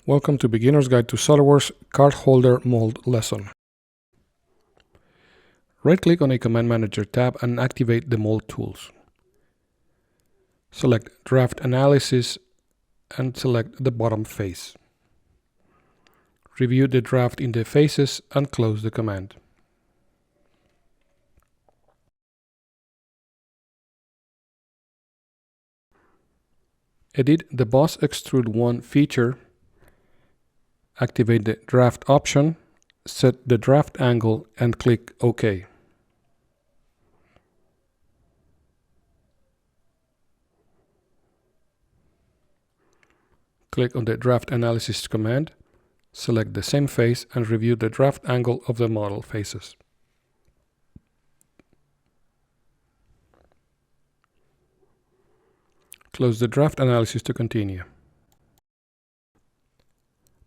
Welcome to Beginner's Guide to SolidWorks Card Holder Mold lesson. Right-click on a Command Manager tab and activate the Mold tools. Select Draft Analysis and select the bottom face. Review the draft in the faces and close the command. Edit the Boss Extrude 1 feature. Activate the draft option, set the draft angle and click OK. Click on the Draft Analysis command, select the same face and review the draft angle of the model faces. Close the Draft Analysis to continue.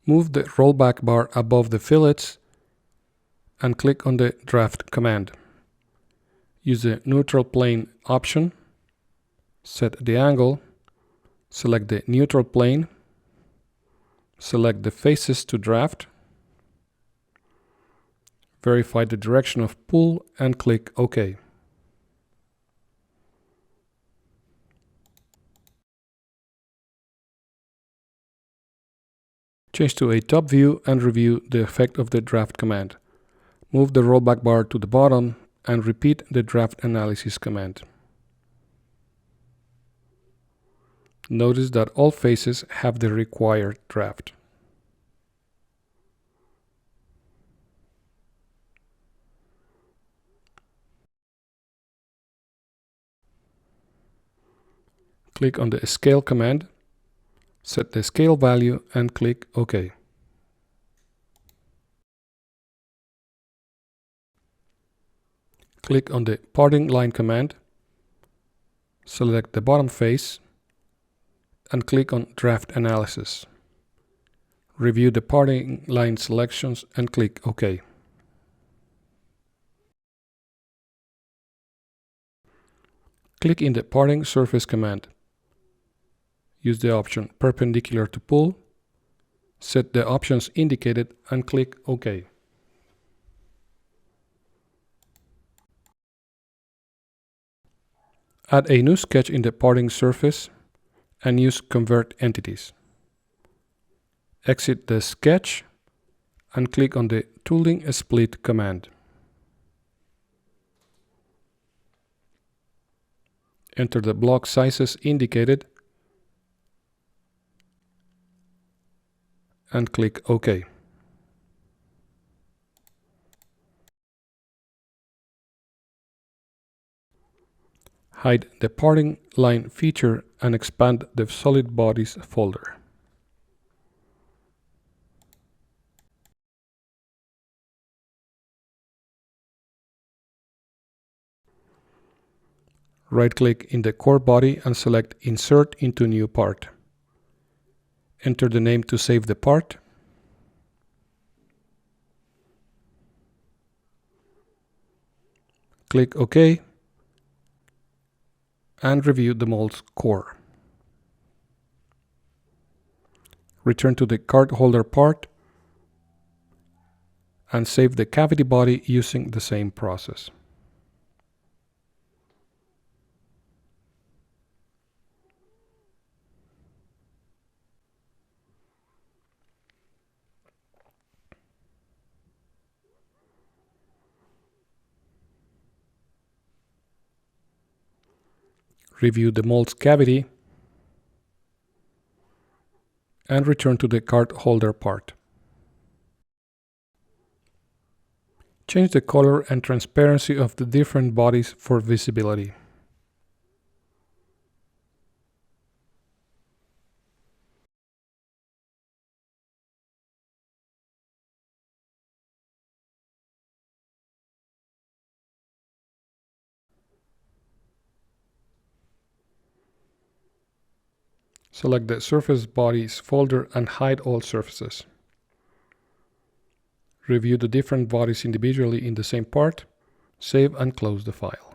Move the rollback bar above the fillets and click on the Draft command. Use the Neutral Plane option, set the angle, select the neutral plane, select the faces to draft, verify the direction of pull and click OK. Change to a top view and review the effect of the draft command. Move the rollback bar to the bottom and repeat the draft analysis command. Notice that all faces have the required draft. Click on the Scale command. Set the scale value and click OK. Click on the Parting Line command, select the bottom face and click on Draft Analysis. Review the parting line selections and click OK. Click in the Parting Surface command. Use the option Perpendicular to Pull, set the options indicated and click OK. Add a new sketch in the parting surface and use Convert Entities. Exit the sketch and click on the Tooling Split command. Enter the block sizes indicated and click OK. Hide the parting line feature and expand the Solid Bodies folder. Right-click in the core body and select Insert into New Part. Enter the name to save the part. Click OK and review the mold's core. Return to the card holder part and save the cavity body using the same process. Review the mold's cavity and return to the card holder part. Change the color and transparency of the different bodies for visibility. Select the Surface Bodies folder and hide all surfaces. Review the different bodies individually in the same part, save and close the file.